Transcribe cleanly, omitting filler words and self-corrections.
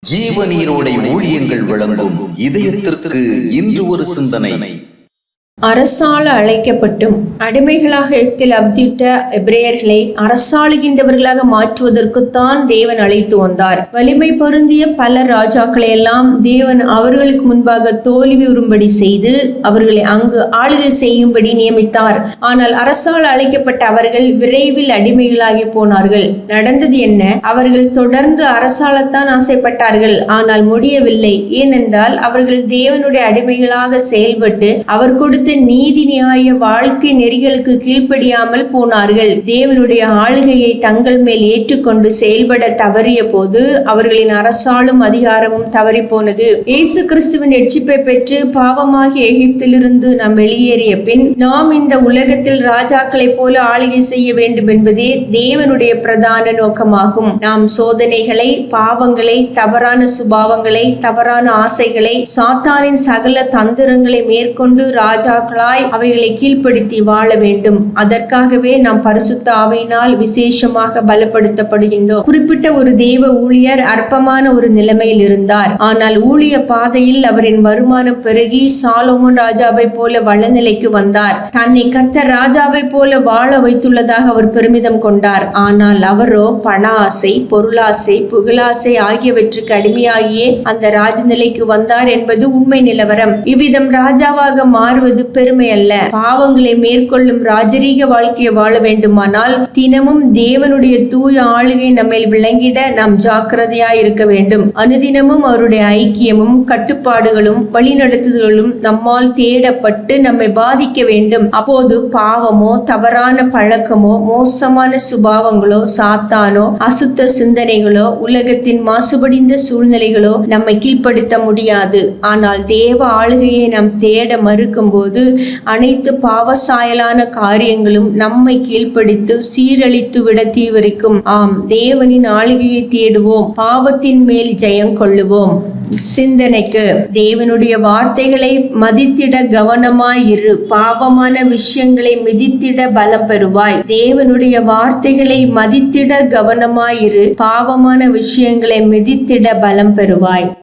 ஜீவநீரோடை ஊழியங்கள் வழங்கும் இதயத்திற்கு இன்று ஒரு சிந்தனை. அரசாள அழைக்கப்பட்டும் அடிமைகளாக அப்திட்ட எபிரேயர்களை அரசாளுகின்றவர்களாக மாற்றுவதற்குத்தான் தேவன் அழைத்து வந்தார். வலிமை பொருந்திய பல ராஜாக்களை எல்லாம் தேவன் அவர்களுக்கு முன்பாக தோல்வி உறும்படி செய்து அவர்களை அங்கு ஆளுகை செய்யும்படி நியமித்தார். ஆனால் அரசால் அழைக்கப்பட்ட அவர்கள் விரைவில் அடிமைகளாகி போனார்கள். நடந்தது என்ன? அவர்கள் தொடர்ந்து அரசாலத்தான் ஆசைப்பட்டார்கள், ஆனால் முடியவில்லை. ஏனென்றால் அவர்கள் தேவனுடைய அடிமைகளாக செயல்பட்டு அவர் கொடுத்த நீதி நியாய வாழ்க்கை நெறிகளுக்கு கீழ்ப்படியாமல் போனார்கள். தேவனுடைய ஆளுகையை தங்கள் மேல் ஏற்றுக்கொண்டு செயல்பட தவறிய போது அவர்களின் அரசாளும் அதிகாரமும் தவறி போனது. இயேசு கிறிஸ்துவின் ரட்சிப்பை பெற்று பாவமாகிய எகிப்திலிருந்து நாம் வெளியேறிய பின் நாம் இந்த உலகத்தில் ராஜாக்களை போல ஆளுகை செய்ய வேண்டும் என்பதே தேவனுடைய பிரதான நோக்கமாகும். நாம் சோதனைகளை, பாவங்களை, தவறான சுபாவங்களை, தவறான ஆசைகளை, சாத்தானின் சகல தந்திரங்களை மேற்கொண்டு அவைகளை கீழ்ப்படுத்தி வாழ வேண்டும். அதற்காகவே நாம் பரிசுத்த ஆவியினால் விசேஷமாக பலப்படுத்தப்படுகின்றோம். குறிப்பிட்ட ஒரு தேவ ஊழியர் அற்பமான ஒரு நிலைமையில் இருந்தார். ஆனால் ஊழிய பாதையில் அவரின் வருமானம் பெருகி சாலோமோன் ராஜாவை போல வளநிலைக்கு வந்தார். தன்னை கர்த்தர் ராஜாவை போல வாழ வைத்துள்ளதாக அவர் பெருமிதம் கொண்டார். ஆனால் அவரோ பண ஆசை, பொருளாசை, புகழாசை ஆகியவற்றுக்கு அடிமையாகியே அந்த ராஜநிலைக்கு வந்தார் என்பது உண்மை நிலவரம். இவ்விதம் ராஜாவாக மாறுவது பெருமை அல்ல. பாவங்களை மேற்கொள்ளும் ராஜரீக வாழ்க்கையை வாழ வேண்டுமானால் தினமும் தேவனுடைய தூய ஆளுகை நம்மை விளங்கிட நாம் ஜாக்கிரதையாய் இருக்க வேண்டும். அனுதினமும் அவருடைய ஐக்கியமும் கட்டுப்பாடுகளும் வழிநடத்துதலும் நம்மால் தேடப்பட்டு நம்மை பாதிக்க வேண்டும். அப்போது பாவமோ, தவறான பழக்கமோ, மோசமான சுபாவங்களோ, சாத்தானோ, அசுத்த சிந்தனைகளோ, உலகத்தின் மாசுபடிந்த சூழ்நிலைகளோ நம்மை கீழ்ப்படுத்த முடியாது. ஆனால் தேவ ஆளுகையை நாம் தேட மறுக்கும் போது அனைத்து பாவசாயலான காரியங்களும் நம்மை கீழ்ப்படுத்தி சீரழித்து விட தீவிரிக்கும். ஆம், தேவனின் ஆளுகையை தேடுவோம், பாவத்தின் மேல் ஜெயம் கொள்ளுவோம். சிந்தனைக்கு: தேவனுடைய வார்த்தைகளை மதித்திட கவனமாயிரு, பாவமான விஷயங்களை மிதித்திட பலம் பெறுவாய். தேவனுடைய வார்த்தைகளை மதித்திட கவனமாயிரு, பாவமான விஷயங்களை மிதித்திட பலம் பெறுவாய்.